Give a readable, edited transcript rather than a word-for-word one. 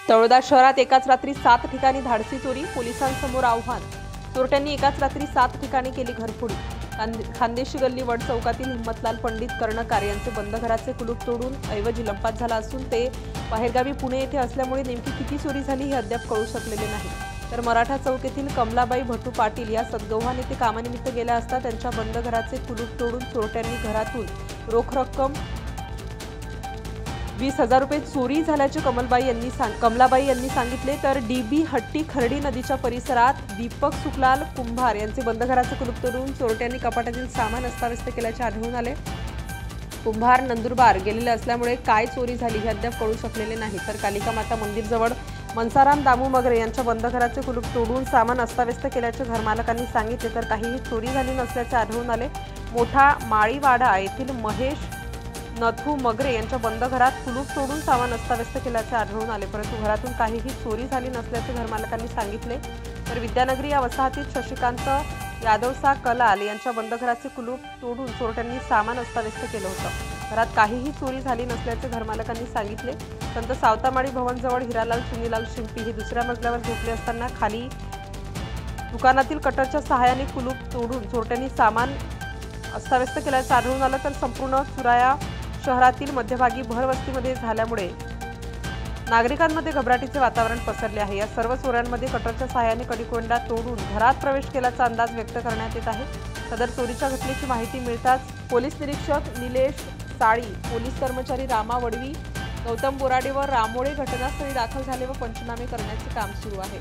तळोदा शहरात एकाच रात्री 7 ठिकाणी धाडसी चोरी, पोलिसांसमोर आव्हान। चोरट्यांनी एकाच रात्री 7 ठिकाणी केली घरफोडी। खानदेशी गल्ली वड चौकातील हिम्मतलाल पंडित कर्णकार यांचे बंद घराचे कुलूप तोडून ऐवजी लंपास झाला असून ते बाहेरगावी पुणे येथे असल्यामुळे नेमकी किती चोरी झाली हे अद्याप कळू शकलेले नाही। तर मराठा चौक येथील कमलाबाई भटू पाटील या सद्गौहान येथे कामानिमित्त गेल्या असता त्यांच्या बंद घराचे कुलूप तोडून चोरट्यांनी घरातून रोख रक्कम 20,000 रुपये चोरी झाल्याचे कमलाबाई यांनी सांगितले। तर डीबी हट्टी खर्डी नदीच्या परिसरात दीपक सुखलाल कुंभार यांचे बंद घराचे कुलूप तोडून चोरट्यांनी कपाटातील सामान अस्ताव्यस्त केल्याचे आढळून आले। कुंभार नंदुरबार गेलेले असल्यामुळे काय चोरी झाली हे अद्याप कळू शकलेले नाही। तर कालिका माता मंदिरजवळ मनसाराम दामू मगरे यांच्या बंद घराचे कुलूप तोडून सामान अस्ताव्यस्त केल्याचे घरमालकांनी सांगितले। तर काहीही चोरी झाली नसल्याचे आढळून आले। मोठा माळीवाडा येथील महेश नथू मगरे यांच्या बंद घरात कुलूप तोडून सामान अस्ताव्यस्त केल्याचे आढळून आले, परंतु घरातून काहीही चोरी झाली नसल्याचे घरमालकांनी सांगितले। तर विद्यानगरी या वसाहतीत शशिकांत यादवसा कलाल यांच्या बंद घराचे कुलूप तोडून चोरट्यांनी सामान अस्ताव्यस्त केलं होतं। घरात काहीही चोरी झाली नसल्याचे घरमालकांनी सांगितले। संत सावतामाळी भवनजवळ हिरालाल चुनीलाल शिंपी हे दुसऱ्या मजल्यावर झोपले असताना खाली दुकानातील कटरच्या सहाय्याने कुलूप तोडून चोरट्यांनी सामान अस्ताव्यस्त केल्याचे आढळून आलं। तर संपूर्ण चुराया शहरातील मध्यभागी भरवस्तीमध्ये झाल्यामुळे नागरिकांमध्ये घबराटीचे वातावरण पसरले आहे। या सर्व चोरांमध्ये कटरच्या सहाय्याने कडीकोंडा तोडून घरात प्रवेश केल्याचा अंदाज व्यक्त करण्यात येत आहे। सदर चोरीच्या घटनेची माहिती मिळताच पोलीस निरीक्षक निलेश साळी, पोलीस कर्मचारी रामा वडवी, गौतम बोराडे व रामोळे घटनास्थळी दाखल झाले व पंचनामे करण्याचे काम सुरू आहे।